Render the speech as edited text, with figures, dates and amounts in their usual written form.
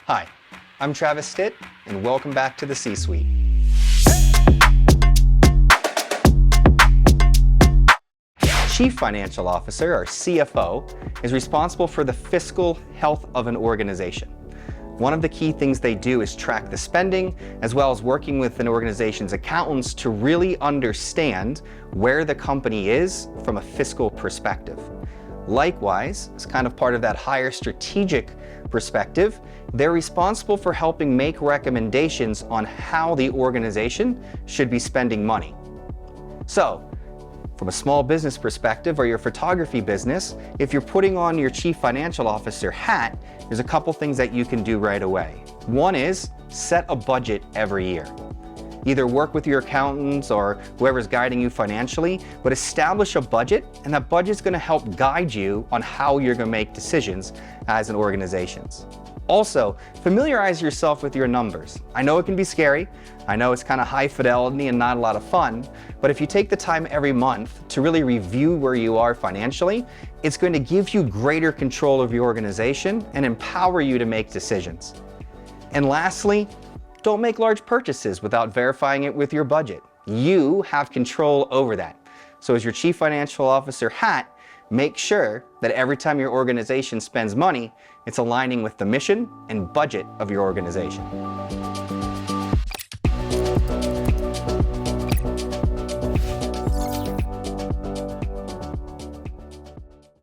Hi, I'm Travis Stitt, and welcome back to the C-Suite. Chief Financial Officer, or CFO, is responsible for the fiscal health of an organization. One of the key things they do is track the spending, as well as working with an organization's accountants to really understand where the company is from a fiscal perspective. Likewise, as kind of part of that higher strategic perspective, they're responsible for helping make recommendations on how the organization should be spending money. So, from a small business perspective or your photography business, if you're putting on your Chief Financial Officer hat, there's a couple things that you can do right away. One is set a budget every year. Either work with your accountants or whoever's guiding you financially, but establish a budget, and that budget's going to help guide you on how you're going to make decisions as an organization. Also, familiarize yourself with your numbers. I know it can be scary. I know it's kind of high fidelity and not a lot of fun, but if you take the time every month to really review where you are financially, it's going to give you greater control of your organization and empower you to make decisions. And lastly, don't make large purchases without verifying it with your budget. You have control over that. So as your Chief Financial Officer hat, make sure that every time your organization spends money, it's aligning with the mission and budget of your organization.